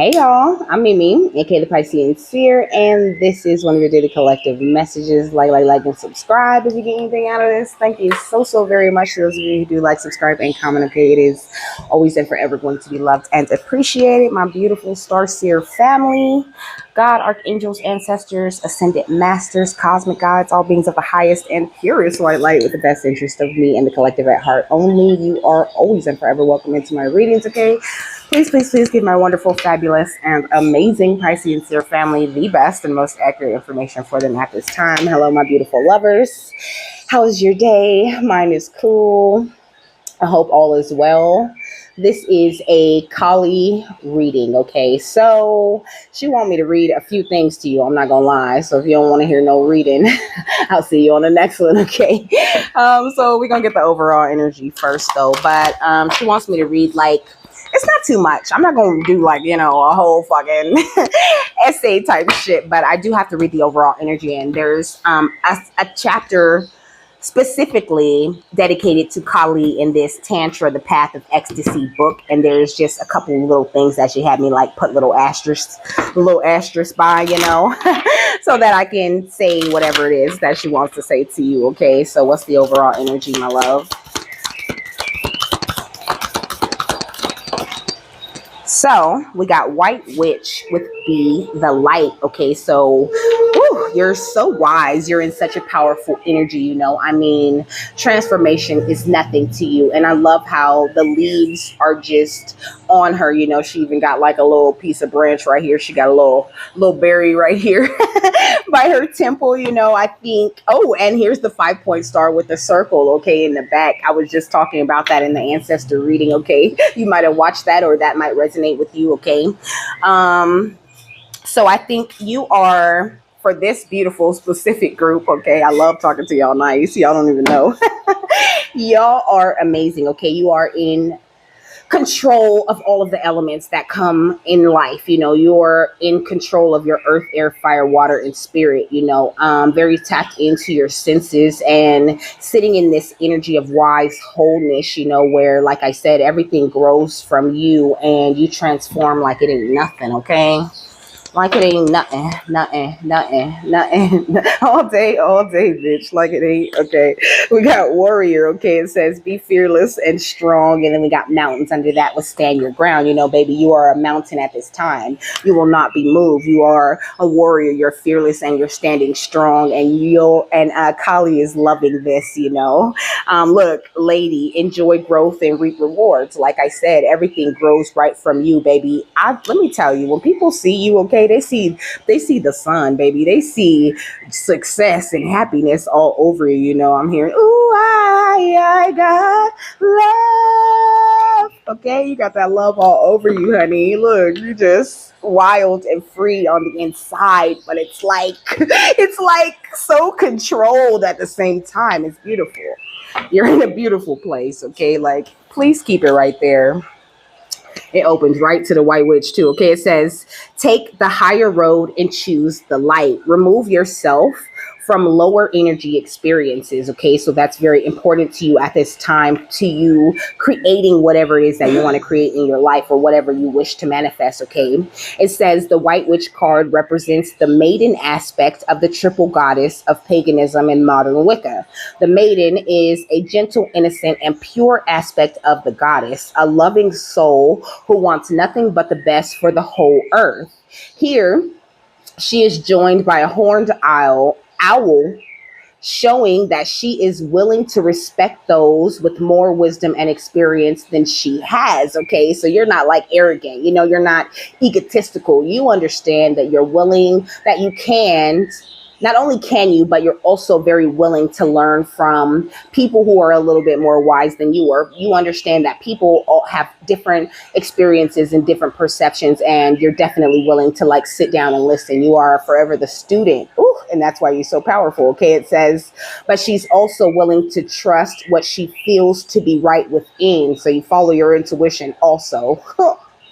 Hey y'all, I'm Mimi, aka the Piscean Seer, and this is one of your daily collective messages. Like, and subscribe if you get anything out of this. Thank you so very much to those of you who do like, subscribe, and comment. Okay, it is always and forever going to be loved and appreciated. My beautiful Star Seer family, God, archangels, ancestors, ascended masters, cosmic guides, all beings of the highest and purest light with the best interest of me and the collective at heart only. You are always and forever welcome into my readings, okay? Please give my wonderful, fabulous, and amazing Piscean Seer family the best and most accurate information for them at this time. Hello, my beautiful lovers. How is your day? Mine is cool. I hope all is well. This is a Kali reading, okay? So she want me to read a few things to you. I'm not gonna lie. So if you don't want to hear no reading, I'll see you on the next one, okay? So we're gonna get the overall energy first, though. But she wants me to read it's not too much. I'm not going to do a whole fucking essay type shit, but I do have to read the overall energy. And there's a chapter specifically dedicated to Kali in this Tantra, the Path of Ecstasy book. And there's just a couple little things that she had me put little asterisks by, so that I can say whatever it is that she wants to say to you. Okay. So what's the overall energy, my love? So we got White Witch with the light. Okay, so you're so wise. You're in such a powerful energy, I mean, transformation is nothing to you. And I love how the leaves are just on her. She even got a little piece of branch right here. She got a little berry right here by her temple, I think. Oh, and here's the 5-point star with the circle, okay, in the back. I was just talking about that in the ancestor reading, okay? You might have watched that, or that might resonate with you, okay? So I think you are, for this beautiful specific group, okay? I love talking to y'all nice. Y'all don't even know. Y'all are amazing, okay? You are in control of all of the elements that come in life. You're in control of your earth, air, fire, water, and spirit. Very tapped into your senses and sitting in this energy of wise wholeness, where, like I said, everything grows from you and you transform like it ain't nothing. Okay. Like it ain't nothing. All day, bitch. Like it ain't. Okay. We got warrior. Okay. It says be fearless and strong. And then we got mountains under that will stand your ground. Baby, you are a mountain at this time. You will not be moved. You are a warrior. You're fearless and you're standing strong. And Kali is loving this, Look, lady, enjoy growth and reap rewards. Like I said, everything grows right from you, baby. Let me tell you, when people see you, okay, they see the sun, baby. They see success and happiness all over you. I'm hearing, ooh, I got love. Okay, you got that love all over you, honey. Look, you just wild and free on the inside, but it's so controlled at the same time. It's beautiful. You're in a beautiful place, okay? Please keep it right there. It opens right to the White Witch too. Okay, it says, take the higher road and choose the light. Remove yourself from lower energy experiences. Okay, so that's very important to you at this time, to you creating whatever it is that you want to create in your life or whatever you wish to manifest. Okay, it says the White Witch card represents the maiden aspect of the triple goddess of paganism and modern Wicca. The maiden is a gentle, innocent, and pure aspect of the goddess, a loving soul who wants nothing but the best for the whole earth. Here, she is joined by a horned owl, showing that she is willing to respect those with more wisdom and experience than she has. Okay, so you're not arrogant, you're not egotistical. You understand that you're willing, that you can. Not only can you, but you're also very willing to learn from people who are a little bit more wise than you are. You understand that people all have different experiences and different perceptions, and you're definitely willing to sit down and listen. You are forever the student. Ooh, and that's why you're so powerful. Okay, it says, but she's also willing to trust what she feels to be right within. So you follow your intuition also.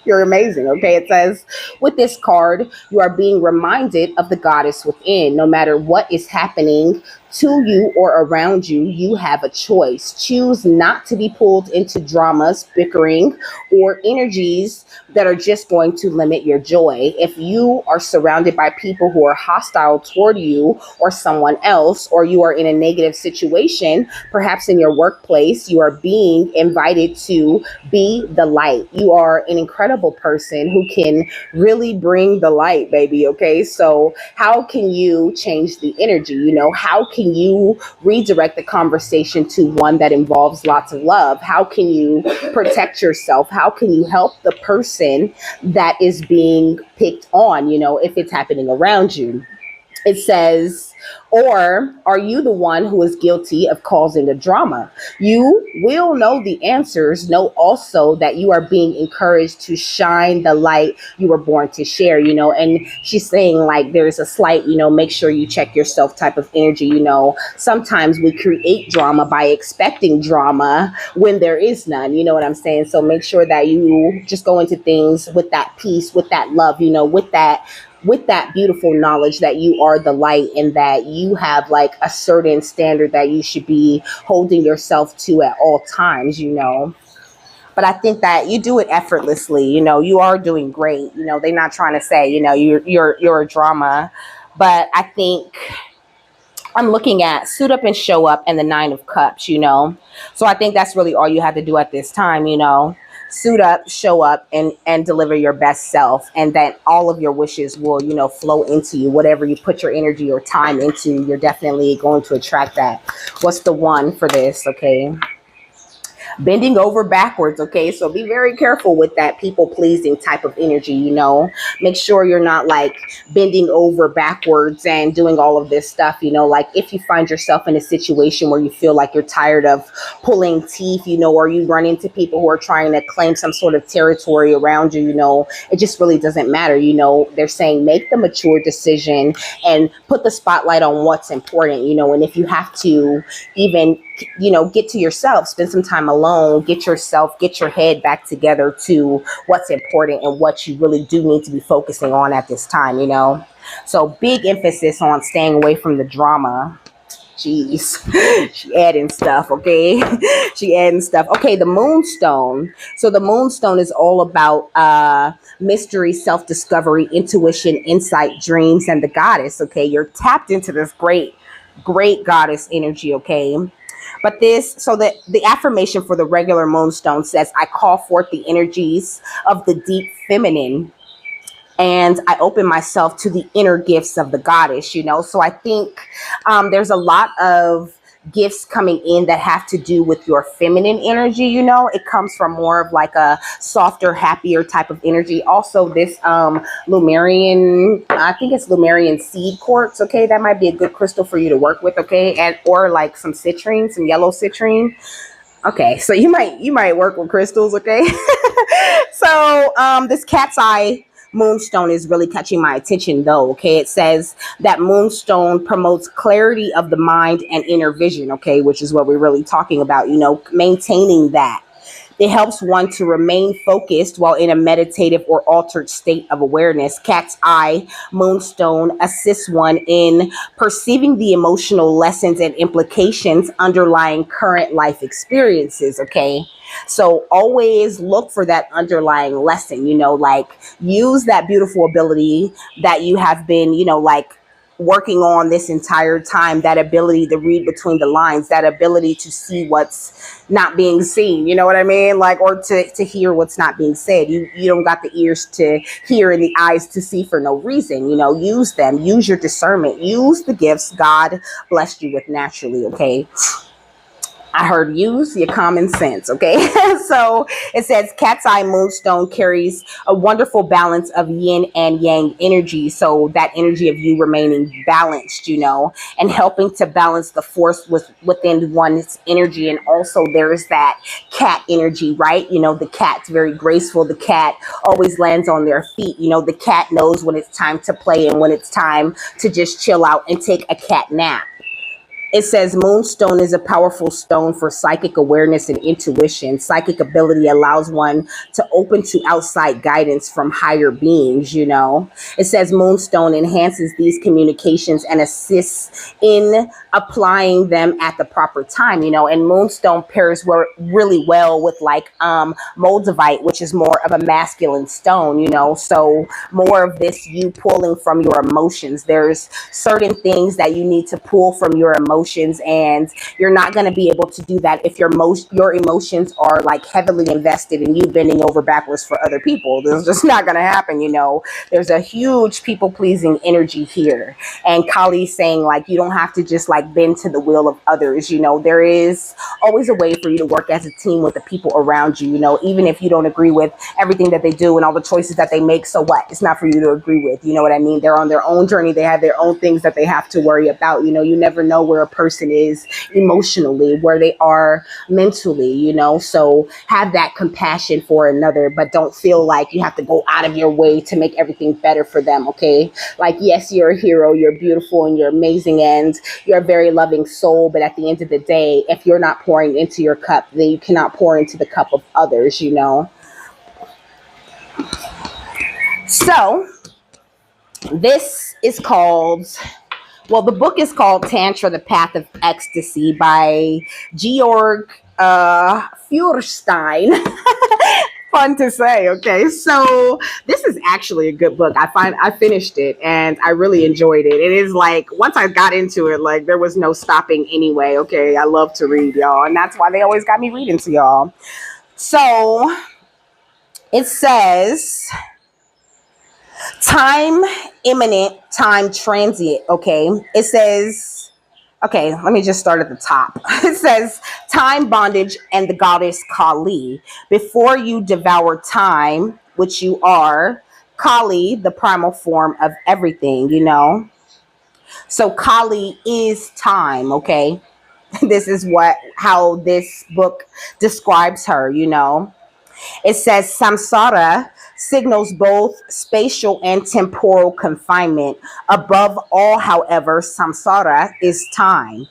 You're amazing. Okay, it says, with this card, you are being reminded of the goddess within. No matter what is happening to you or around you, you have a choice. Choose not to be pulled into dramas, bickering, or energies that are just going to limit your joy. If you are surrounded by people who are hostile toward you or someone else, or you are in a negative situation, perhaps in your workplace, you are being invited to be the light. You are an incredible person who can really bring the light, baby. Okay. So, how can you change the energy? How can you redirect the conversation to one that involves lots of love? How can you protect yourself? How can you help the person that is being picked on, if it's happening around you? It says, or are you the one who is guilty of causing the drama? You will know the answers. Know also that you are being encouraged to shine the light you were born to share, And she's saying, like, there's a slight, make sure you check yourself type of energy. Sometimes we create drama by expecting drama when there is none. You know what I'm saying? So make sure that you just go into things with that peace, with that love, with that beautiful knowledge that you are the light and that you have like a certain standard that you should be holding yourself to at all times. But I think that you do it effortlessly. You are doing great. They're not trying to say, you're a drama, but I think I'm looking at suit up and show up and the 9 of Cups. So I think that's really all you have to do at this time. Suit up, show up, and deliver your best self, and then all of your wishes will flow into you. Whatever you put your energy or time into, you're definitely going to attract that. What's the one for this? Okay. Bending over backwards. Okay. So be very careful with that people pleasing type of energy. Make sure you're not like bending over backwards and doing all of this stuff. Like if you find yourself in a situation where you feel like you're tired of pulling teeth, or you run into people who are trying to claim some sort of territory around you, it just really doesn't matter. They're saying make the mature decision and put the spotlight on what's important, and if you have to even get to yourself, spend some time alone, get your head back together to what's important and what you really do need to be focusing on at this time. So big emphasis on staying away from the drama. Jeez, she adding stuff, okay? She adding stuff. Okay, the moonstone. So the moonstone is all about mystery, self-discovery, intuition, insight, dreams, and the goddess, okay? You're tapped into this great goddess energy, okay? But the affirmation for the regular moonstone says, I call forth the energies of the deep feminine and I open myself to the inner gifts of the goddess. So I think there's a lot of gifts coming in that have to do with your feminine energy. It comes from more of like a softer, happier type of energy. Also, this Lumerian, I think it's Lumerian seed quartz. Okay, that might be a good crystal for you to work with. Okay, and or like some citrine, some yellow citrine. Okay, so you might work with crystals. Okay, so this cat's eye moonstone is really catching my attention though. Okay, it says that moonstone promotes clarity of the mind and inner vision. Okay, which is what we're really talking about. Maintaining that. It helps one to remain focused while in a meditative or altered state of awareness. Cat's eye moonstone assists one in perceiving the emotional lessons and implications underlying current life experiences. Okay. So always look for that underlying lesson, like use that beautiful ability that you have been, like working on this entire time, that ability to read between the lines, that ability to see what's not being seen, you know what I mean? Like, or to hear what's not being said. You don't got the ears to hear and the eyes to see for no reason. Use them, use your discernment, use the gifts God blessed you with naturally. Okay. I heard use your common sense, okay? So it says cat's eye moonstone carries a wonderful balance of yin and yang energy. So that energy of you remaining balanced, and helping to balance the force within one's energy. And also there's that cat energy, right? The cat's very graceful. The cat always lands on their feet. The cat knows when it's time to play and when it's time to just chill out and take a cat nap. It says moonstone is a powerful stone for psychic awareness and intuition. Psychic ability allows one to open to outside guidance from higher beings, you know. It says moonstone enhances these communications and assists in applying them at the proper time, you know. And moonstone pairs really well with like moldavite, which is more of a masculine stone, you know. So more of this you pulling from your emotions. There's certain things that you need to pull from your emotions, and you're not going to be able to do that if your emotions are like heavily invested in you bending over backwards for other people. This is just not going to happen, you know. There's a huge people pleasing energy here, and Kali's saying like you don't have to just like bend to the will of others, you know. There is always a way for you to work as a team with the people around you, you know, even if you don't agree with everything that they do and all the choices that they make. So what? It's not for you to agree with, you know what I mean? They're on their own journey. They have their own things that they have to worry about. You know, you never know where a person is emotionally, where they are mentally, you know. So have that compassion for another, but don't feel like you have to go out of your way to make everything better for them. Okay, like yes, you're a hero, you're beautiful, and you're amazing, and you're a very loving soul, but at the end of the day, if you're not pouring into your cup, then you cannot pour into the cup of others, you know. So this is called, well, the book is called Tantra, The Path of Ecstasy by Georg Feuerstein. Fun to say. Okay, so this is actually a good book. I finished it and I really enjoyed it. It is like once I got into it, like there was no stopping anyway. Okay, I love to read, y'all, and that's why they always got me reading to y'all. So it says time imminent, time transient. Okay, it says, okay, let me just start at the top. It says time bondage and the goddess Kali. Before you devour time, which you are, Kali, the primal form of everything, you know. So Kali is time. Okay, this is how this book describes her, you know. It says samsara signals both spatial and temporal confinement. Above all, however, samsara is time.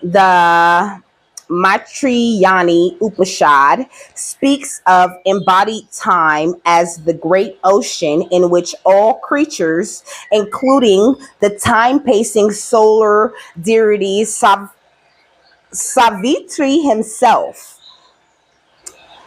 The Maitreyanī Upanishad speaks of embodied time as the great ocean in which all creatures, including the time-pacing solar deity Savitri himself,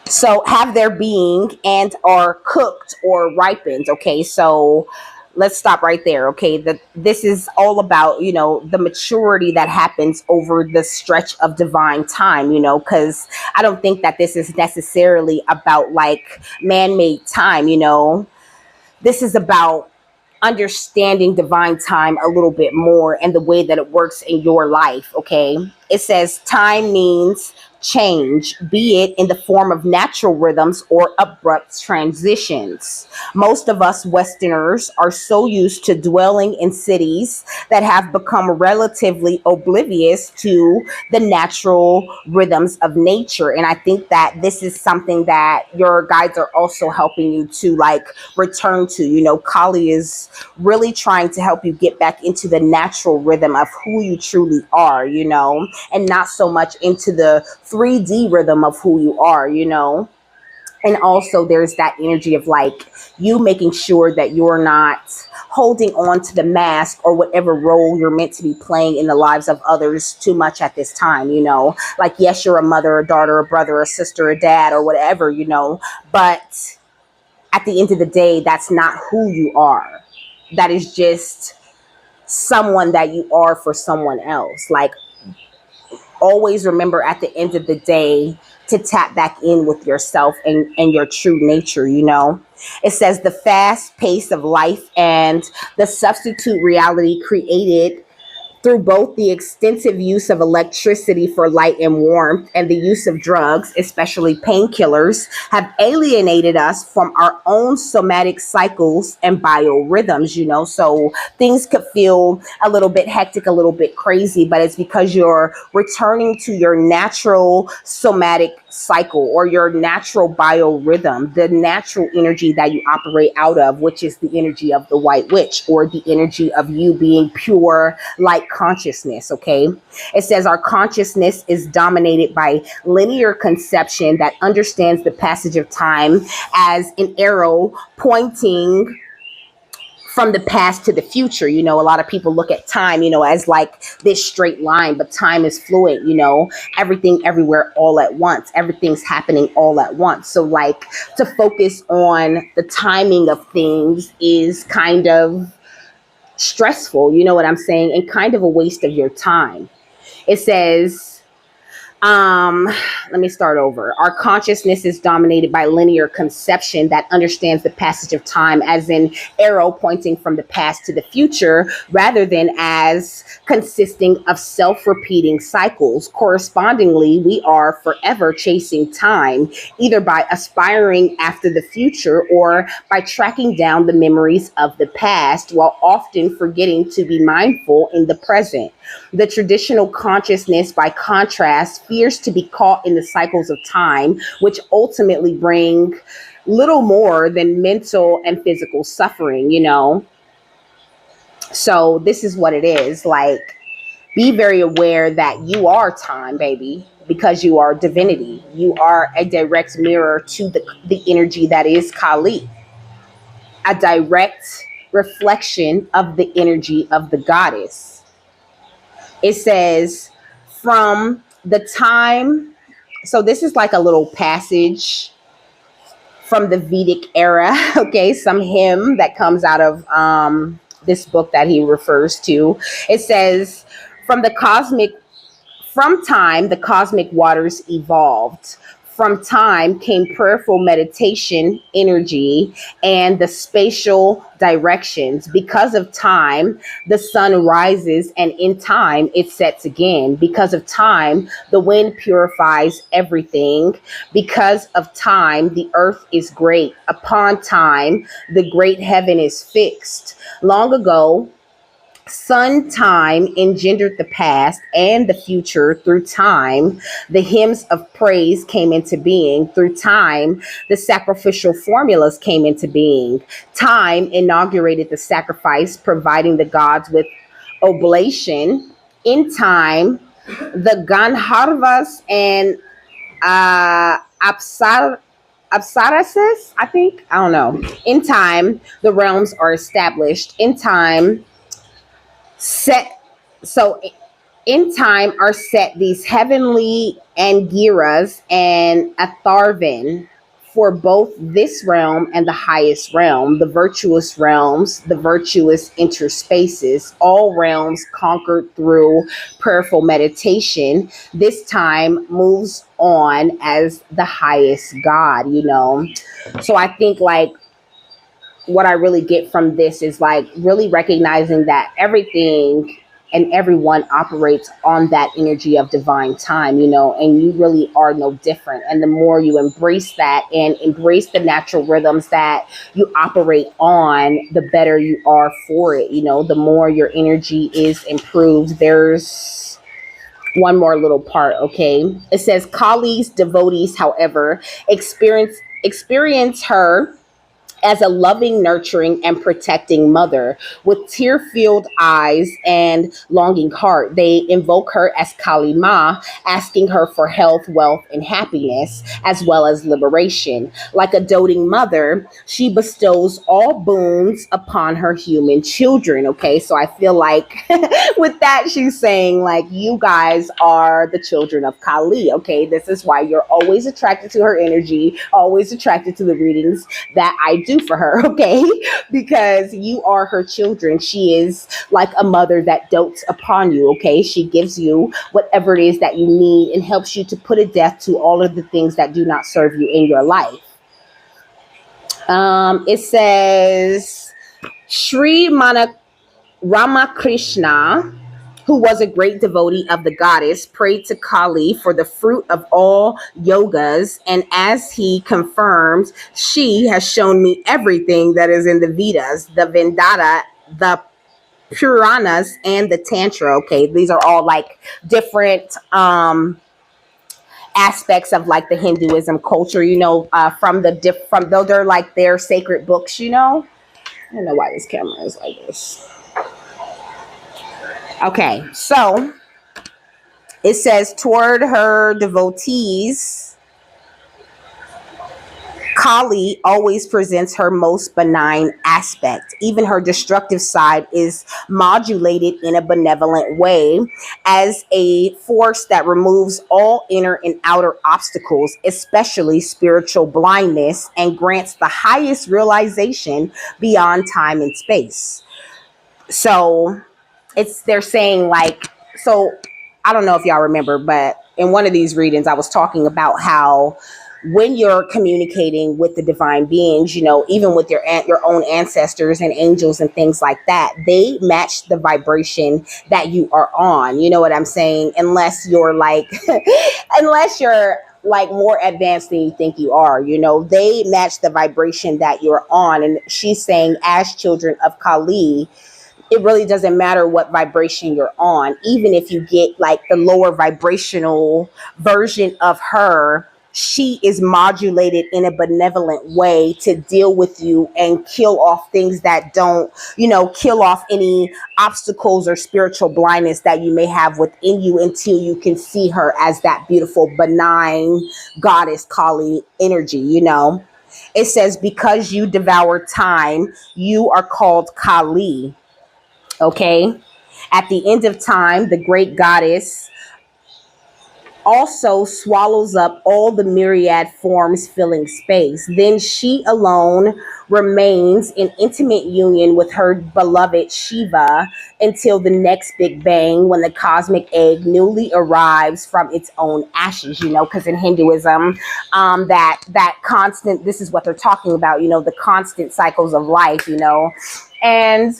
so have their being and are cooked or ripened. Okay, so let's stop right there. Okay, this is all about, you know, the maturity that happens over the stretch of divine time, you know, because I don't think that this is necessarily about like man-made time, you know. This is about understanding divine time a little bit more and the way that it works in your life. Okay, it says time means change, be it in the form of natural rhythms or abrupt transitions. Most of us Westerners are so used to dwelling in cities that have become relatively oblivious to the natural rhythms of nature. And I think that this is something that your guides are also helping you to like return to. You know, Kali is really trying to help you get back into the natural rhythm of who you truly are, you know, and not so much into the 3D rhythm of who you are, you know. And also there's that energy of like you making sure that you're not holding on to the mask or whatever role you're meant to be playing in the lives of others too much at this time, you know. Like, yes, you're a mother, a daughter, a brother, a sister, a dad, or whatever, you know, but at the end of the day, that's not who you are. That is just someone that you are for someone else. Like, always remember at the end of the day to tap back in with yourself and your true nature, you know. It says the fast pace of life and the substitute reality created through both the extensive use of electricity for light and warmth and the use of drugs, especially painkillers, have alienated us from our own somatic cycles and biorhythms, you know. So things could feel a little bit hectic, a little bit crazy, but it's because you're returning to your natural somatic cycle or your natural biorhythm, the natural energy that you operate out of, which is the energy of the white witch or the energy of you being pure light consciousness, okay? It says our consciousness is dominated by linear conception that understands the passage of time as an arrow pointing from the past to the future. You know, a lot of people look at time, you know, as like this straight line, but time is fluid, you know, everything everywhere all at once. Everything's happening all at once. So like to focus on the timing of things is kind of stressful, you know what I'm saying? And kind of a waste of your time. It says, um, let me start over. Our consciousness is dominated by linear conception that understands the passage of time as an arrow pointing from the past to the future rather than as consisting of self-repeating cycles. Correspondingly, we are forever chasing time, either by aspiring after the future or by tracking down the memories of the past while often forgetting to be mindful in the present. The traditional consciousness, by contrast, fears to be caught in the cycles of time, which ultimately bring little more than mental and physical suffering, you know? So this is what it is. Like, be very aware that you are time, baby, because you are divinity. You are a direct mirror to the energy that is Kali, a direct reflection of the energy of the goddess. It says, from the time, so this is like a little passage from the Vedic era, okay, some hymn that comes out of this book that he refers to. It says, from time, the cosmic waters evolved. From time came prayerful meditation energy and the spatial directions. Because of time, the sun rises and in time it sets again. Because of time, the wind purifies everything. Because of time, the earth is great. Upon time, the great heaven is fixed. Long ago, sun time engendered the past and the future through time. The hymns of praise came into being. Through time, the sacrificial formulas came into being. Time inaugurated the sacrifice, providing the gods with oblation. In time, the Gandharvas and Apsarasis, I think, I don't know. In time, the realms are established. In time, set so in time are set these heavenly angiras and atharvan for both this realm and the highest realm, the virtuous realms, the virtuous interspaces, all realms conquered through prayerful meditation. This time moves on as the highest God, you know. So I think like what I really get from this is like really recognizing that everything and everyone operates on that energy of divine time, you know, and you really are no different. And the more you embrace that and embrace the natural rhythms that you operate on, the better you are for it. You know, the more your energy is improved. There's one more little part, okay? It says Kali's devotees, however, experience her as a loving, nurturing, and protecting mother. With tear-filled eyes and longing heart, they invoke her as Kali Ma, asking her for health, wealth, and happiness, as well as liberation. Like a doting mother, she bestows all boons upon her human children, okay? So I feel like with that, she's saying, like, you guys are the children of Kali, okay? This is why you're always attracted to her energy, always attracted to the readings that I do for her, okay? Because you are her children. She is like a mother that dotes upon you, okay? She gives you whatever it is that you need and helps you to put a death to all of the things that do not serve you in your life. It says Sri Ramakrishna, who was a great devotee of the goddess, prayed to Kali for the fruit of all yogas. And as he confirmed, she has shown me everything that is in the Vedas, the Vedanta, the Puranas, and the Tantra. Okay, these are all like different aspects of like the Hinduism culture, you know, from though they're like their sacred books, you know. I don't know why this camera is like this. Okay, so it says toward her devotees, Kali always presents her most benign aspect. Even her destructive side is modulated in a benevolent way as a force that removes all inner and outer obstacles, especially spiritual blindness, and grants the highest realization beyond time and space. So they're saying like, so I don't know if y'all remember, but in one of these readings I was talking about how when you're communicating with the divine beings, even with your own ancestors and angels and things like that, they match the vibration that you are on. You know what I'm saying? Unless you're like unless you're like more advanced than you think you are, they match the vibration that you're on. And she's saying, as children of Kali, it really doesn't matter what vibration you're on. Even if you get like the lower vibrational version of her, she is modulated in a benevolent way to deal with you and kill off things that don't, kill off any obstacles or spiritual blindness that you may have within you, until you can see her as that beautiful, benign goddess Kali energy. It says, because you devour time, you are called Kali. Okay. At the end of time, the great goddess also swallows up all the myriad forms filling space. Then she alone remains in intimate union with her beloved Shiva until the next Big Bang, when the cosmic egg newly arrives from its own ashes. Because in Hinduism, that constant, this is what they're talking about, the constant cycles of life, and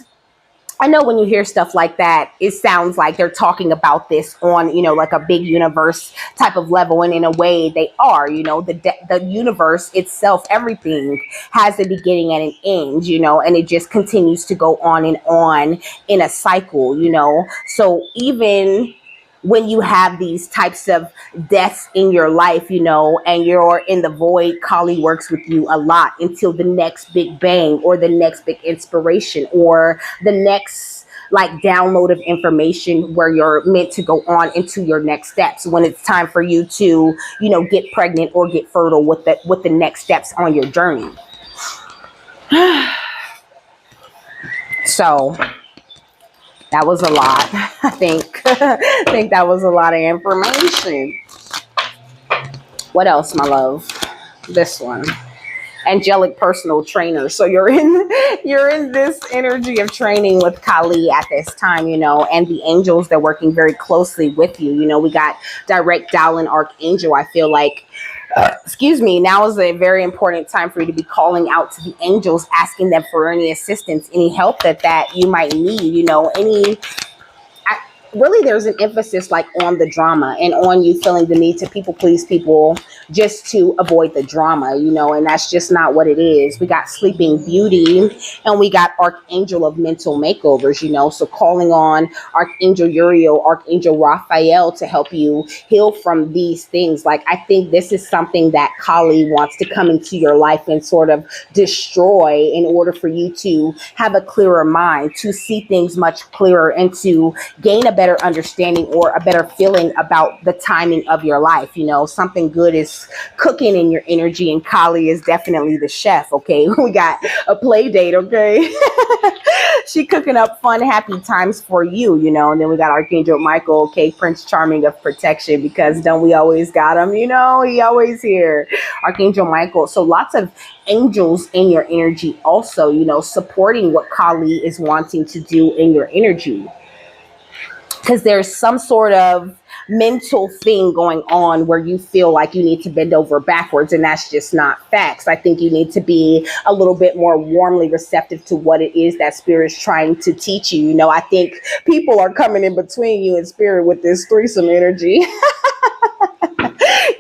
I know when you hear stuff like that, it sounds like they're talking about this on, like a big universe type of level. And in a way they are, the universe itself, everything has a beginning and an end, and it just continues to go on and on in a cycle, So even when you have these types of deaths in your life, and you're in the void, Kali works with you a lot until the next big bang or the next big inspiration or the next like download of information where you're meant to go on into your next steps, when it's time for you to, get pregnant or get fertile with the next steps on your journey. So that was a lot. I think that was a lot of information. What else, my love? This one. Angelic personal trainer. So you're in this energy of training with Kali at this time, and the angels, they're working very closely with you. We got direct dialing archangel. I feel like now is a very important time for you to be calling out to the angels, asking them for any assistance, any help that you might need, really there's an emphasis like on the drama and on you feeling the need to people please people just to avoid the drama, and that's just not what it is. We got Sleeping Beauty and we got Archangel of Mental Makeovers, so calling on Archangel Uriel, Archangel Raphael to help you heal from these things. Like, I think this is something that Kali wants to come into your life and sort of destroy in order for you to have a clearer mind, to see things much clearer, and to gain a better understanding or a better feeling about the timing of your life. Something good is cooking in your energy, and Kali is definitely the chef. Okay. We got a play date. Okay. She cooking up fun, happy times for you, and then we got Archangel Micheal, okay, Prince Charming of protection, because don't we always got him, he always here. Archangel Micheal. So lots of angels in your energy also, supporting what Kali is wanting to do in your energy. Because there's some sort of mental thing going on where you feel like you need to bend over backwards, and that's just not facts. I think you need to be a little bit more warmly receptive to what it is that spirit is trying to teach you. I think people are coming in between you and spirit with this threesome energy.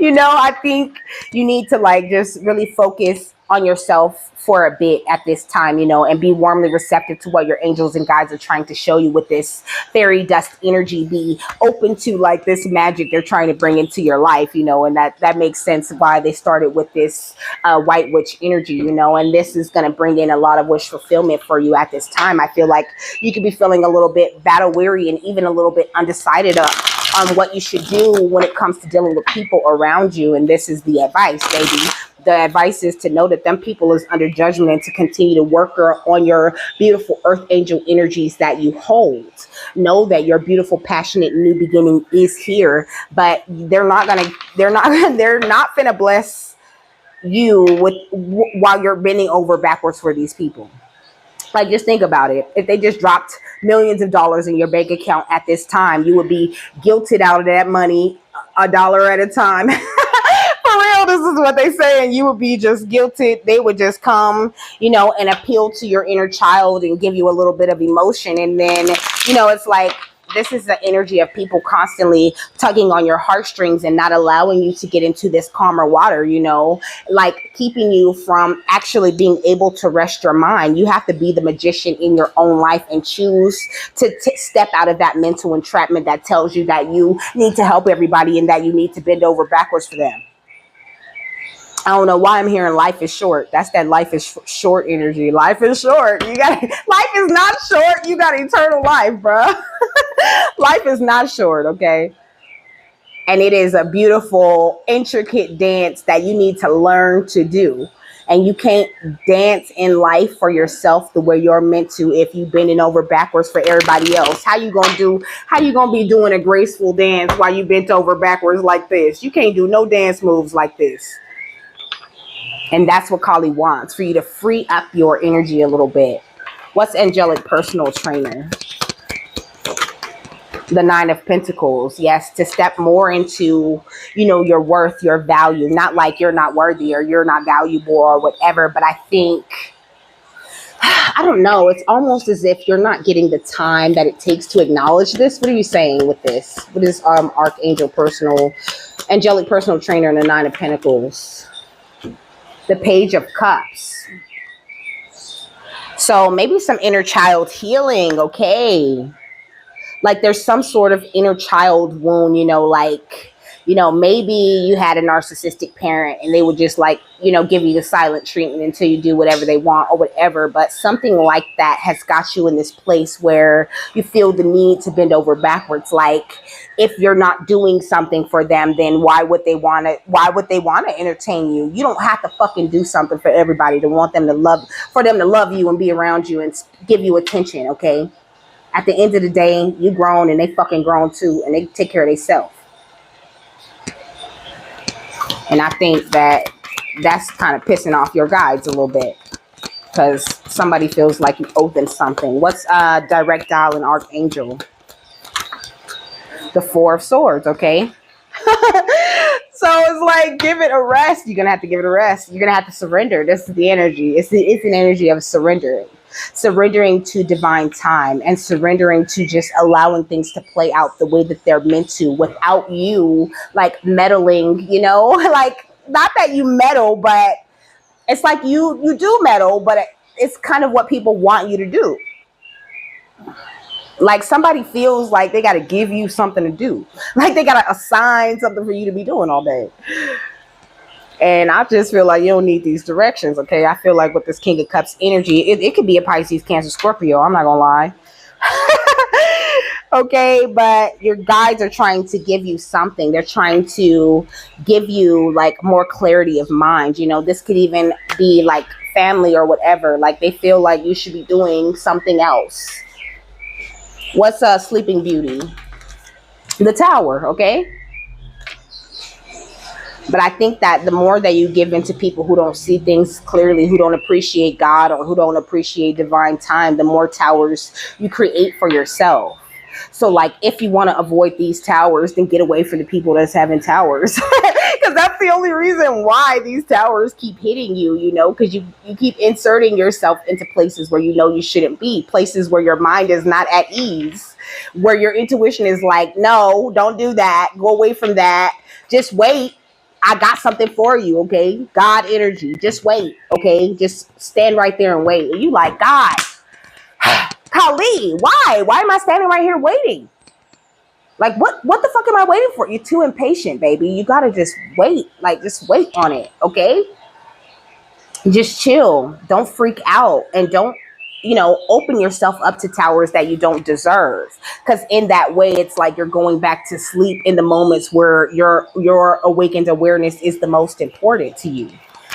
I think you need to like just really focus on yourself for a bit at this time, you know, and be warmly receptive to what your angels and guides are trying to show you with this fairy dust energy. Be open to like this magic they're trying to bring into your life, you know, and that makes sense why they started with this white witch energy, you know, and this is going to bring in a lot of wish fulfillment for you at this time. I feel like you could be feeling a little bit battle weary and even a little bit undecided on what you should do when it comes to dealing with people around you. And this is the advice, baby. The advice is to know that them people is under judgment and to continue to work on your beautiful earth angel energies that you hold. Know that your beautiful, passionate new beginning is here, but they're not gonna bless you with while you're bending over backwards for these people. Like, just think about it. If they just dropped millions of dollars in your bank account at this time, you would be guilted out of that money a dollar at a time. For real, this is what they say, and you would be just guilted. They would just come, you know, and appeal to your inner child and give you a little bit of emotion. And then, you know, it's like, this is the energy of people constantly tugging on your heartstrings and not allowing you to get into this calmer water, you know, like keeping you from actually being able to rest your mind. You have to be the magician in your own life and choose to step out of that mental entrapment that tells you that you need to help everybody and that you need to bend over backwards for them. I don't know why I'm hearing life is short. That's that life is short energy. Life is short. Life is not short. You got eternal life, bro. Life is not short, okay? And it is a beautiful, intricate dance that you need to learn to do. And you can't dance in life for yourself the way you're meant to if you bending over backwards for everybody else. How you gonna be doing a graceful dance while you bent over backwards like this? You can't do no dance moves like this. And that's what Kali wants, for you to free up your energy a little bit. What's angelic personal trainer? The Nine of Pentacles. Yes, to step more into, you know, your worth, your value. Not like you're not worthy or you're not valuable or whatever, but I think, I don't know, it's almost as if you're not getting the time that it takes to acknowledge this. What are you saying with this? What is angelic personal trainer and the Nine of Pentacles? The Page of Cups. So maybe some inner child healing, okay? Like there's some sort of inner child wound, you know, like, you know, maybe you had a narcissistic parent and they would just like, you know, give you the silent treatment until you do whatever they want or whatever. But something like that has got you in this place where you feel the need to bend over backwards. Like if you're not doing something for them, then why would they want to entertain you? You don't have to fucking do something for everybody to want them to for them to love you and be around you and give you attention. Okay. At the end of the day, you grown and they fucking grown too, and they take care of themselves. And I think that that's kind of pissing off your guides a little bit because somebody feels like you owe them something. What's direct dial and archangel? The Four of Swords, okay? So it's like, give it a rest. You're going to have to give it a rest. You're going to have to surrender. This is the energy. It's an energy of surrendering. Surrendering to divine time and surrendering to just allowing things to play out the way that they're meant to without you like meddling, you know, like not that you meddle, but it's like you do meddle, but it's kind of what people want you to do. Like somebody feels like they got to give you something to do. Like they got to assign something for you to be doing all day. And I just feel like you don't need these directions, okay? I feel like with this King of Cups energy, it could be a Pisces, Cancer, Scorpio. I'm not going to lie. Okay, but your guides are trying to give you something. They're trying to give you like more clarity of mind. You know, this could even be like family or whatever. Like they feel like you should be doing something else. What's Sleeping Beauty? The Tower, okay? But I think that the more that you give into people who don't see things clearly, who don't appreciate God or who don't appreciate divine time, the more towers you create for yourself. So like if you want to avoid these towers, then get away from the people that's having towers. Because that's the only reason why these towers keep hitting you, you know, because you keep inserting yourself into places where you know you shouldn't be, places where your mind is not at ease, where your intuition is like, no, don't do that. Go away from that. Just wait. I got something for you, okay? God energy. Just wait, okay? Just stand right there and wait. And you like, God, Kali, why? Why am I standing right here waiting? Like, what the fuck am I waiting for? You're too impatient, baby. You gotta just wait. Like, just wait on it, okay? Just chill. Don't freak out, and don't, open yourself up to towers that you don't deserve. Because in that way, it's like you're going back to sleep in the moments where your awakened awareness is the most important to you.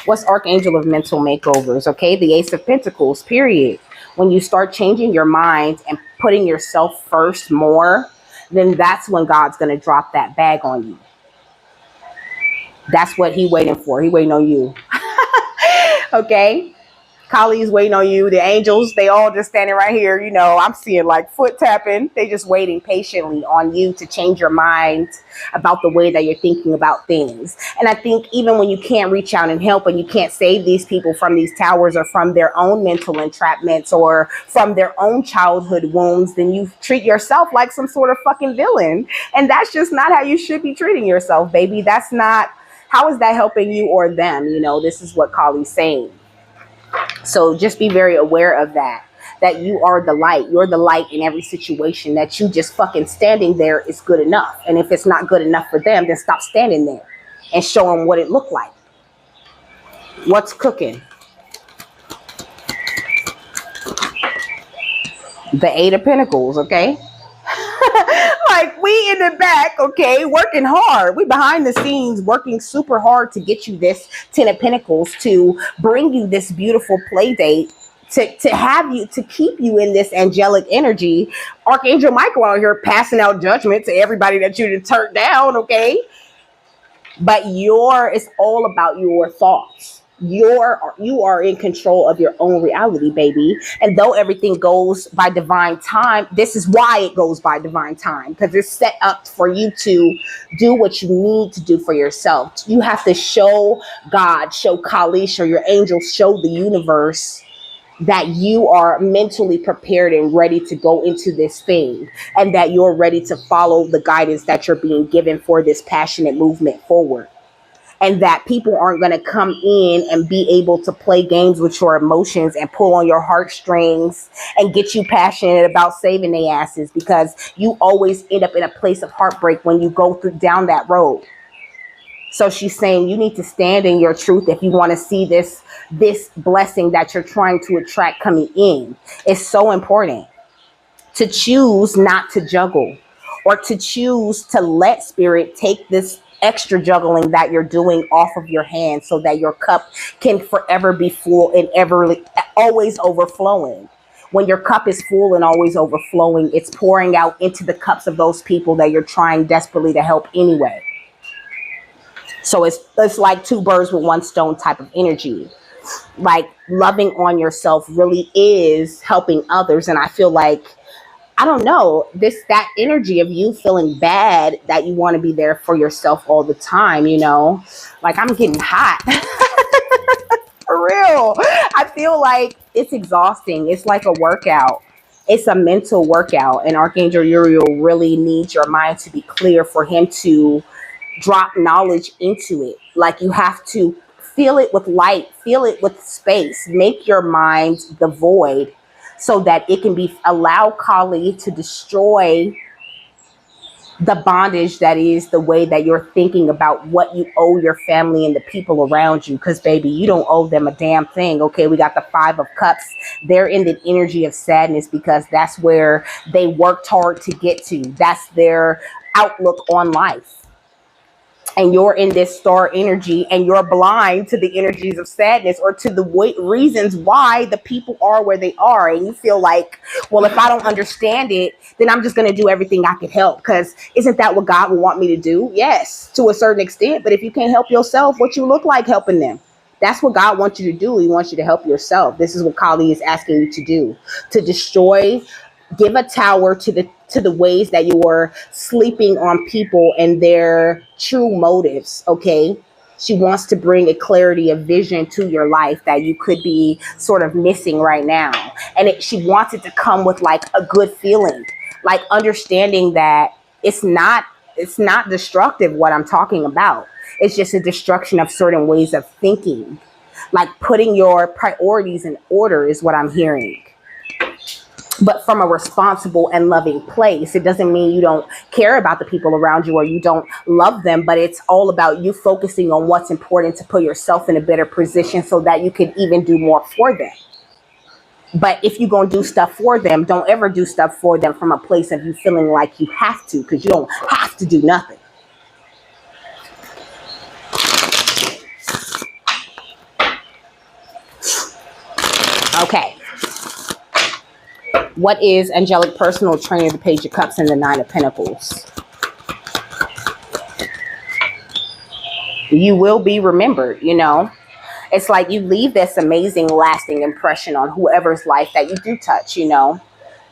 What's Archangel of Mental Makeovers? Okay, the Ace of Pentacles, period. When you start changing your mind and putting yourself first more, then that's when God's going to drop that bag on you. That's what he waiting for. He waiting on you. Okay? Kali's waiting on you. The angels, they all just standing right here. I'm seeing like foot tapping. They just waiting patiently on you to change your mind about the way that you're thinking about things. And I think even when you can't reach out and help, and you can't save these people from these towers or from their own mental entrapments or from their own childhood wounds, then you treat yourself like some sort of fucking villain. And that's just not how you should be treating yourself, baby. That's not, how is that helping you or them? This is what Kali's saying. So just be very aware of that you are the light. You're the light in every situation. That you just fucking standing there is good enough. And if it's not good enough for them, then stop standing there and show them what it looked like. What's cooking? The Eight of Pentacles, okay? Like, we in the back, okay, working hard. We behind the scenes working super hard to get you this Ten of Pentacles, to bring you this beautiful play date, to have you, to keep you in this angelic energy. Archangel Micheal out here passing out judgment to everybody that you turned down, okay? But it's all about your thoughts. You are in control of your own reality, baby. And though everything goes by divine time, this is why it goes by divine time, because it's set up for you to do what you need to do for yourself. You have to show God, show Kali, show your angels, show the universe that you are mentally prepared and ready to go into this thing, and that you're ready to follow the guidance that you're being given for this passionate movement forward. And that people aren't going to come in and be able to play games with your emotions and pull on your heartstrings and get you passionate about saving their asses, because you always end up in a place of heartbreak when you go down that road. So she's saying you need to stand in your truth if you want to see this blessing that you're trying to attract coming in. It's so important to choose not to juggle, or to choose to let spirit take this extra juggling that you're doing off of your hands, so that your cup can forever be full and always overflowing. When your cup is full and always overflowing, it's pouring out into the cups of those people that you're trying desperately to help anyway. So it's like two birds with one stone type of energy. Like, loving on yourself really is helping others. And I feel like, I don't know, that energy of you feeling bad that you want to be there for yourself all the time, like, I'm getting hot. For real. I feel like it's exhausting. It's like a workout. It's a mental workout. And Archangel Uriel really needs your mind to be clear for him to drop knowledge into it. Like, you have to fill it with light, fill it with space, make your mind the void, so that it can allow Kali to destroy the bondage that is the way that you're thinking about what you owe your family and the people around you. Because, baby, you don't owe them a damn thing, okay? We got the Five of Cups. They're in the energy of sadness because that's where they worked hard to get to. That's their outlook on life. And you're in this star energy, and you're blind to the energies of sadness, or to the reasons why the people are where they are. And you feel like, well, if I don't understand it, then I'm just going to do everything I can help. Because isn't that what God would want me to do? Yes, to a certain extent. But if you can't help yourself, what you look like helping them? That's what God wants you to do. He wants you to help yourself. This is what Kali is asking you to do. To destroy, give a tower to the ways that you are sleeping on people and their true motives, okay? She wants to bring a clarity of vision to your life that you could be sort of missing right now. And she wants it to come with like a good feeling, like understanding that it's not it's not destructive what I'm talking about. It's just a destruction of certain ways of thinking. Like putting your priorities in order is what I'm hearing. But from a responsible and loving place. It doesn't mean you don't care about the people around you or you don't love them, but it's all about you focusing on what's important to put yourself in a better position so that you can even do more for them. But if you're going to do stuff for them, don't ever do stuff for them from a place of you feeling like you have to, because you don't have to do nothing. Okay. What is angelic personal trainer, the Page of Cups, and the Nine of Pentacles? You will be remembered, you know. It's like you leave this amazing, lasting impression on whoever's life that you do touch, you know.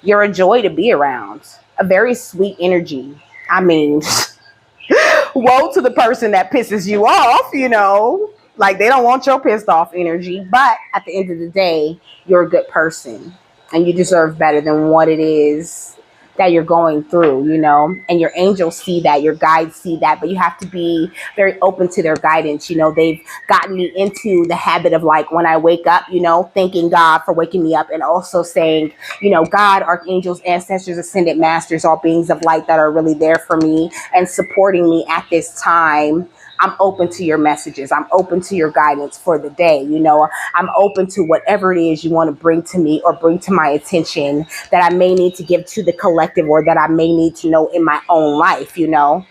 You're a joy to be around. A very sweet energy. I mean, woe to the person that pisses you off, you know. Like, they don't want your pissed off energy. But at the end of the day, you're a good person. And you deserve better than what it is that you're going through, you know. And your angels see that, your guides see that, but you have to be very open to their guidance. You know, they've gotten me into the habit of, like, when I wake up, you know, thanking God for waking me up, and also saying, you know, God, archangels, ancestors, ascended masters, all beings of light that are really there for me and supporting me at this time. I'm open to your messages. I'm open to your guidance for the day. You know, I'm open to whatever it is you want to bring to me or bring to my attention that I may need to give to the collective, or that I may need to know in my own life, you know.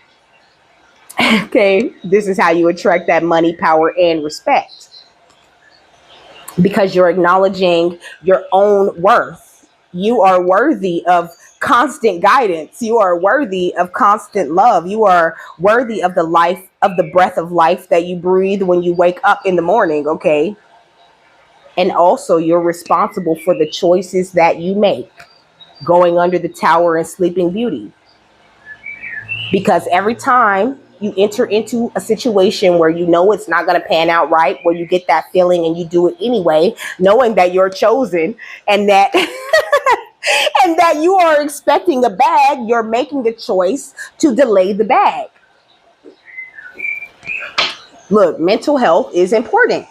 Okay, this is how you attract that money, power, and respect. Because you're acknowledging your own worth. You are worthy of constant guidance. You are worthy of constant love. You are worthy of the life, of the breath of life that you breathe when you wake up in the morning, okay? And also, you're responsible for the choices that you make going under the tower and Sleeping Beauty. Because every time you enter into a situation where you know it's not going to pan out right, where you get that feeling and you do it anyway, knowing that you're chosen and that and that you are expecting a bag, you're making the choice to delay the bag. Look, mental health is important.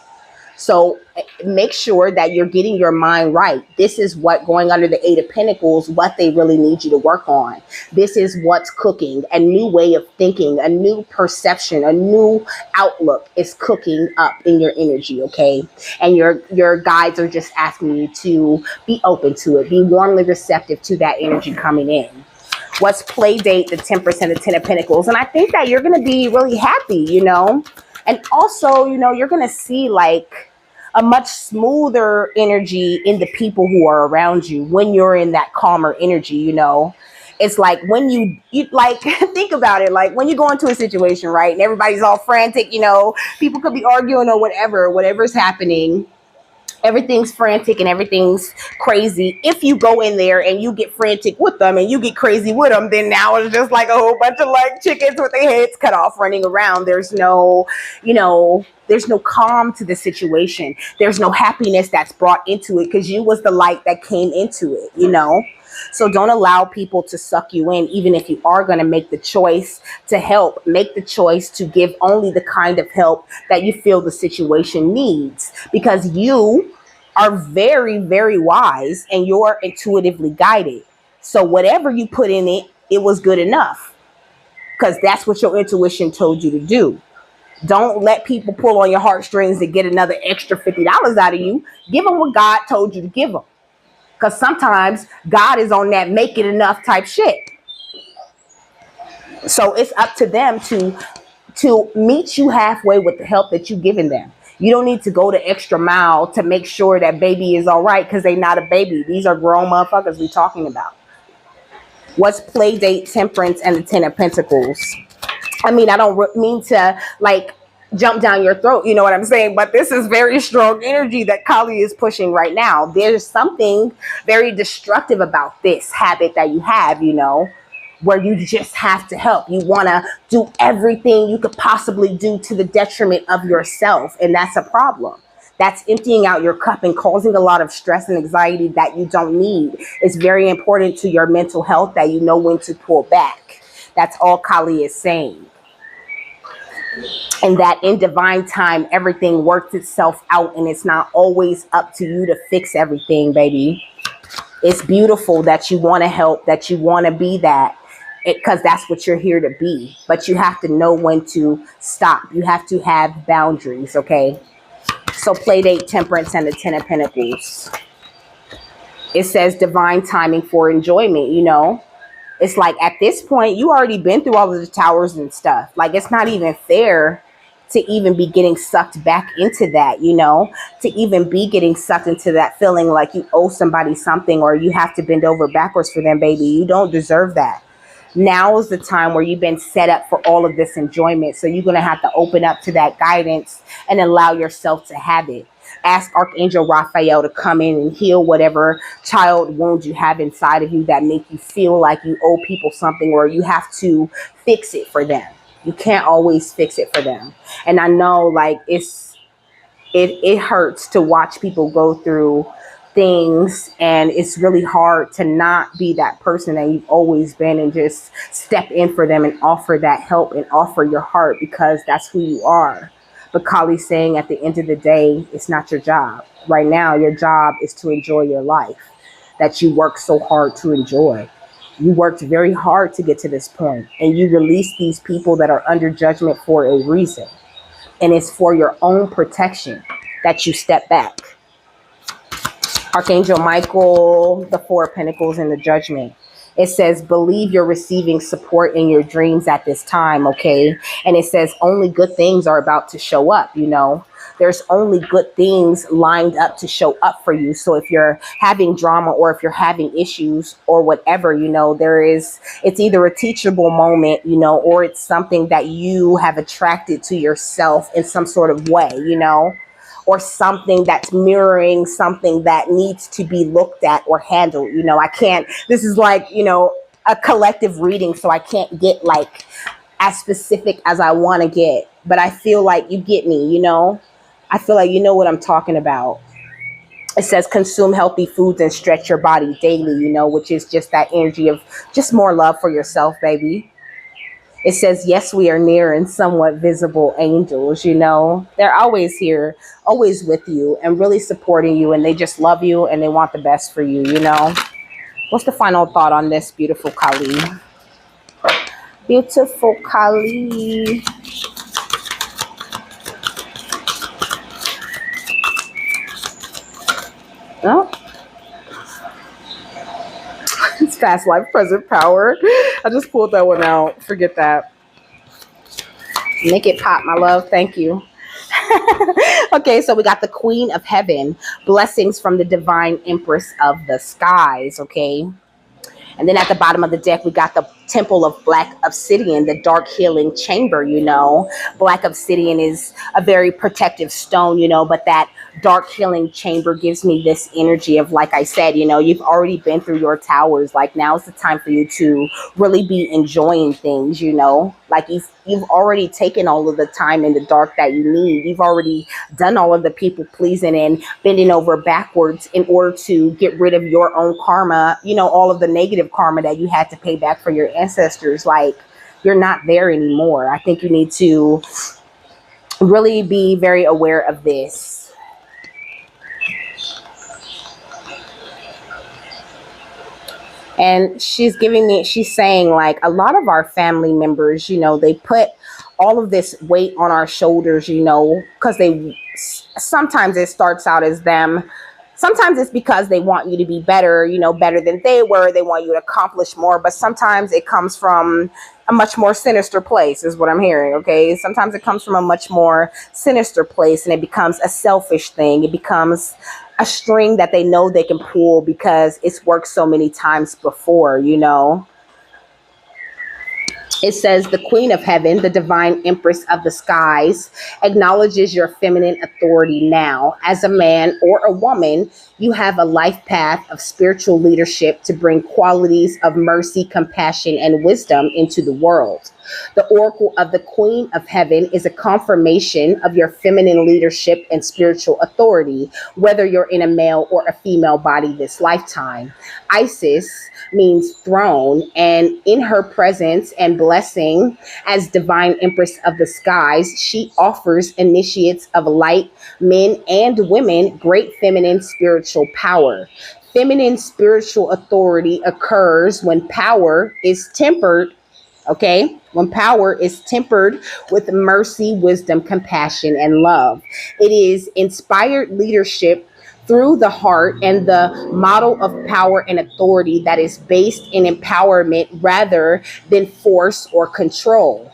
So make sure that you're getting your mind right. This is what, going under the Eight of Pentacles, what they really need you to work on. This is what's cooking. A new way of thinking, a new perception, a new outlook is cooking up in your energy, okay? And your guides are just asking you to be open to it. Be warmly receptive to that energy coming in. What's play date, the Temperance and the Ten of Pentacles? And I think that you're going to be really happy, you know? And also, you know, you're going to see like a much smoother energy in the people who are around you when you're in that calmer energy, you know. It's like when you like, think about it, like when you go into a situation, right, and everybody's all frantic, you know, people could be arguing or whatever's happening. Everything's frantic and everything's crazy. If you go in there and you get frantic with them and you get crazy with them, then now it's just like a whole bunch of like chickens with their heads cut off running around. There's no, you know, there's no calm to the situation. There's no happiness that's brought into it because you was the light that came into it, you know. So don't allow people to suck you in. Even if you are going to make the choice to help, make the choice to give only the kind of help that you feel the situation needs, because you are very, very wise and you're intuitively guided. So whatever you put in it, it was good enough, because that's what your intuition told you to do. Don't let people pull on your heartstrings to get another extra $50 out of you. Give them what God told you to give them. Because sometimes God is on that make it enough type shit. So it's up to them to meet you halfway with the help that you've given them. You don't need to go the extra mile to make sure that baby is all right, because they're not a baby. These are grown motherfuckers we're talking about. What's play date, Temperance, and the Ten of Pentacles? I mean, I don't mean to like jump down your throat, you know what I'm saying? But this is very strong energy that Kali is pushing right now. There's something very destructive about this habit that you have, you know, where you just have to help. You want to do everything you could possibly do to the detriment of yourself. And that's a problem. That's emptying out your cup and causing a lot of stress and anxiety that you don't need. It's very important to your mental health that you know when to pull back. That's all Kali is saying. And that in divine time, everything works itself out, and it's not always up to you to fix everything, baby. It's beautiful that you want to help, that you want to be that, because that's what you're here to be. But you have to know when to stop. You have to have boundaries, okay? So Playdate, Temperance, and the Ten of Pentacles. It says divine timing for enjoyment, you know. It's like at this point, you already been through all of the towers and stuff. Like, it's not even fair to even be getting sucked back into that, you know, to even be getting sucked into that feeling like you owe somebody something or you have to bend over backwards for them, baby. You don't deserve that. Now is the time where you've been set up for all of this enjoyment. So you're going to have to open up to that guidance and allow yourself to have it. Ask Archangel Raphael to come in and heal whatever child wounds you have inside of you that make you feel like you owe people something or you have to fix it for them. You can't always fix it for them. And I know, like, it hurts to watch people go through things, and it's really hard to not be that person that you've always been and just step in for them and offer that help and offer your heart, because that's who you are. But Kali's saying at the end of the day, it's not your job. Right now, your job is to enjoy your life that you work so hard to enjoy. You worked very hard to get to this point, and you release these people that are under judgment for a reason. And it's for your own protection that you step back. Archangel Micheal, the Four of Pentacles, and the Judgment. It says, believe you're receiving support in your dreams at this time, okay? And it says only good things are about to show up, you know? There's only good things lined up to show up for you. So if you're having drama or if you're having issues or whatever, you know, it's either a teachable moment, you know, or it's something that you have attracted to yourself in some sort of way, you know? Or something that's mirroring something that needs to be looked at or handled. You know, this is like, you know, a collective reading, so I can't get like as specific as I want to get, but I feel like you get me, you know? I feel like you know what I'm talking about. It says consume healthy foods and stretch your body daily, you know, which is just that energy of just more love for yourself, baby. It says, yes, we are near and somewhat visible angels, you know. They're always here, always with you and really supporting you. And they just love you and they want the best for you, you know. What's the final thought on this, beautiful Kali? Beautiful Kali. Oh. It's past life, present power. I just pulled that one out. Forget that. Make it pop, my love. Thank you. Okay, so we got the Queen of Heaven. Blessings from the Divine Empress of the Skies, okay? And then at the bottom of the deck, we got the Temple of Black Obsidian, the dark healing chamber, you know. Black obsidian is a very protective stone, you know, but that dark healing chamber gives me this energy of, like I said, you know, you've already been through your towers. Like, now's the time for you to really be enjoying things, you know. Like, you've already taken all of the time in the dark that you need. You've already done all of the people pleasing and bending over backwards in order to get rid of your own karma, you know, all of the negative karma that you had to pay back for your ancestors. Like, you're not there anymore. I think you need to really be very aware of this. And she's saying, like, a lot of our family members, you know, they put all of this weight on our shoulders, you know, because sometimes it starts out as them. Sometimes it's because they want you to be better, you know, better than they were. They want you to accomplish more. But sometimes it comes from a much more sinister place, is what I'm hearing, okay? Sometimes it comes from a much more sinister place, and it becomes a selfish thing. It becomes a string that they know they can pull because it's worked so many times before, you know? It says the Queen of Heaven, the Divine Empress of the Skies, acknowledges your feminine authority now. As a man or a woman, you have a life path of spiritual leadership to bring qualities of mercy, compassion, and wisdom into the world. The Oracle of the Queen of Heaven is a confirmation of your feminine leadership and spiritual authority, whether you're in a male or a female body this lifetime. Isis means throne, and in her presence and blessing as divine empress of the skies, she offers initiates of light, men and women, great feminine spiritual power. Feminine spiritual authority occurs when power is tempered, okay? When power is tempered with mercy, wisdom, compassion, and love. It is inspired leadership through the heart and the model of power and authority that is based in empowerment rather than force or control.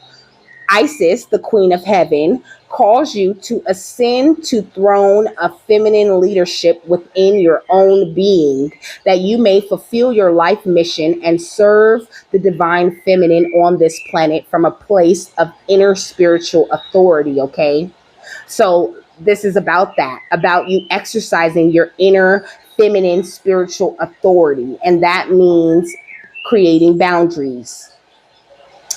Isis, the queen of heaven, calls you to ascend to throne of feminine leadership within your own being, that you may fulfill your life mission and serve the divine feminine on this planet from a place of inner spiritual authority, okay? So this is about that, about you exercising your inner feminine spiritual authority, and that means creating boundaries.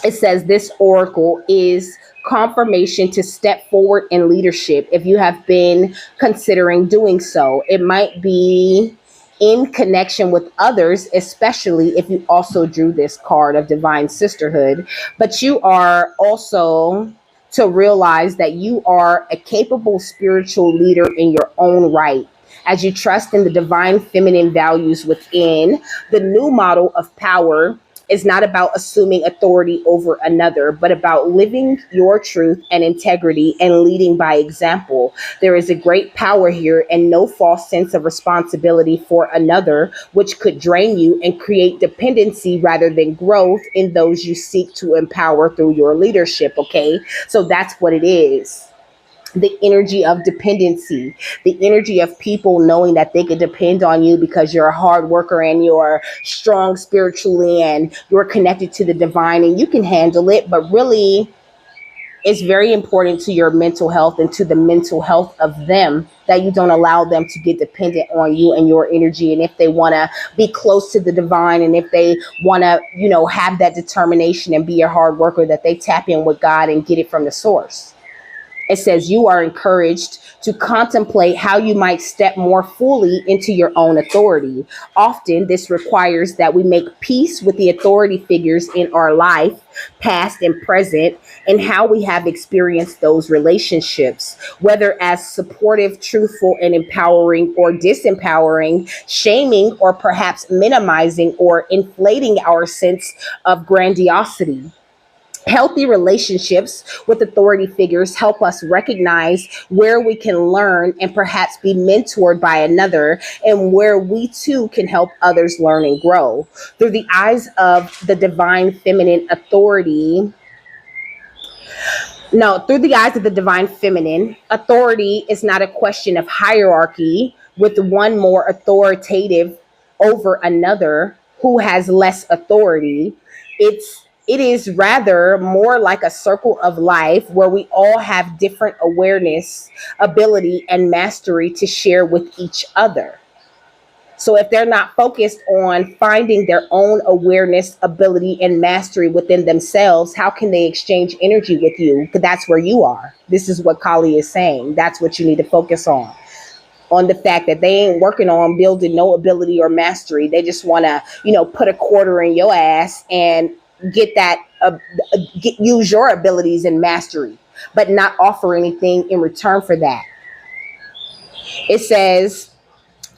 It says this oracle is confirmation to step forward in leadership if you have been considering doing so. It might be in connection with others, especially if you also drew this card of divine sisterhood, but you are also to realize that you are a capable spiritual leader in your own right. As you trust in the divine feminine values within, the new model of power is not about assuming authority over another, but about living your truth and integrity and leading by example. There is a great power here and no false sense of responsibility for another, which could drain you and create dependency rather than growth in those you seek to empower through your leadership. Okay, so that's what it is, the energy of dependency, the energy of people knowing that they could depend on you because you're a hard worker and you're strong spiritually and you're connected to the divine and you can handle it. But really, it's very important to your mental health and to the mental health of them that you don't allow them to get dependent on you and your energy. And if they want to be close to the divine and if they want to, have that determination and be a hard worker, that they tap in with God and get it from the source. It says you are encouraged to contemplate how you might step more fully into your own authority. Often, this requires that we make peace with the authority figures in our life, past and present, and how we have experienced those relationships, whether as supportive, truthful, and empowering, or disempowering, shaming, or perhaps minimizing or inflating our sense of grandiosity. Healthy relationships with authority figures help us recognize where we can learn and perhaps be mentored by another, and where we too can help others learn and grow. Through the eyes of the divine feminine authority, no, through the eyes of the divine feminine, authority is not a question of hierarchy with one more authoritative over another who has less authority. It is rather more like a circle of life where we all have different awareness, ability, and mastery to share with each other. So if they're not focused on finding their own awareness, ability, and mastery within themselves, how can they exchange energy with you? Because that's where you are. This is what Kali is saying. That's what you need to focus on the fact that they ain't working on building no ability or mastery. They just want to, put a quarter in your ass and get that, use your abilities and mastery, but not offer anything in return for that. It says,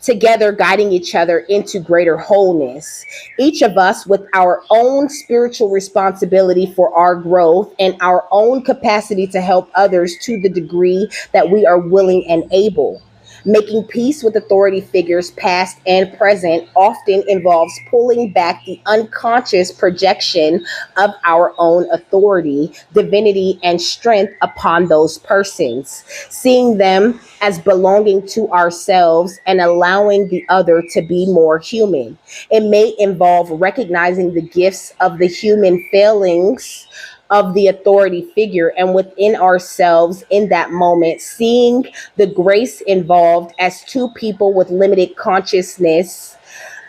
together guiding each other into greater wholeness. Each of us with our own spiritual responsibility for our growth and our own capacity to help others to the degree that we are willing and able. Making peace with authority figures, past and present, often involves pulling back the unconscious projection of our own authority, divinity, and strength upon those persons, seeing them as belonging to ourselves and allowing the other to be more human. It may involve recognizing the gifts of the human failings of the authority figure and within ourselves in that moment, seeing the grace involved as two people with limited consciousness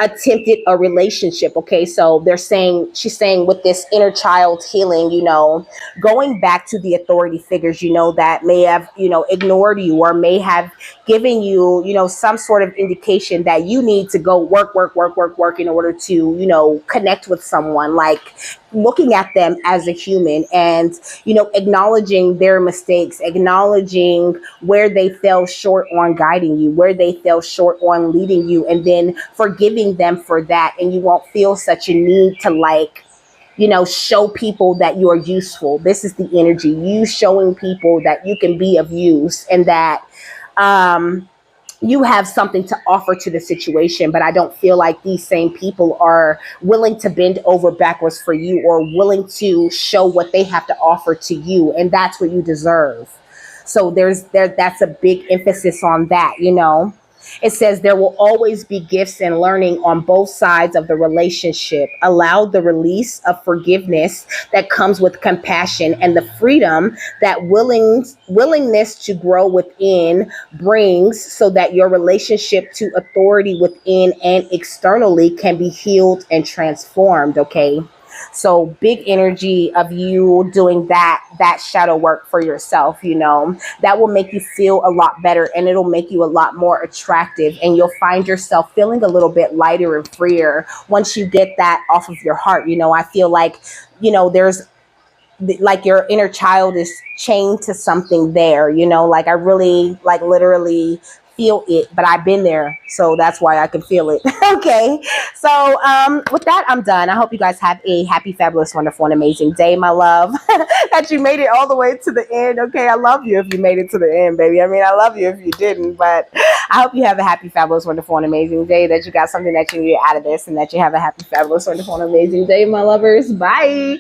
attempted a relationship. Okay, so she's saying with this inner child healing, going back to the authority figures, that may have, ignored you, or may have given you, some sort of indication that you need to go work in order to, connect with someone. Like, looking at them as a human, and acknowledging their mistakes, acknowledging where they fell short on guiding you, where they fell short on leading you, and then forgiving them for that. And you won't feel such a need to, like, show people that you are useful. This is the energy, you showing people that you can be of use, and that you have something to offer to the situation. But I don't feel like these same people are willing to bend over backwards for you, or willing to show what they have to offer to you. And that's what you deserve. So that's a big emphasis on that. It says there will always be gifts and learning on both sides of the relationship. Allow the release of forgiveness that comes with compassion, and the freedom that willingness to grow within brings, so that your relationship to authority within and externally can be healed and transformed. Okay. So big energy of you doing that shadow work for yourself, that will make you feel a lot better, and it'll make you a lot more attractive, and you'll find yourself feeling a little bit lighter and freer once you get that off of your heart. I feel like, there's, like, your inner child is chained to something there, like, I really, like, literally feel it, but I've been there, so that's why I can feel it. Okay, so with that, I'm done. I hope you guys have a happy, fabulous, wonderful, and amazing day, my love. That you made it all the way to the end. Okay, I love you if you made it to the end, baby. I mean, I love you if you didn't, but I hope you have a happy, fabulous, wonderful, and amazing day, that you got something that you need out of this, and that you have a happy, fabulous, wonderful, and amazing day, my lovers. Bye.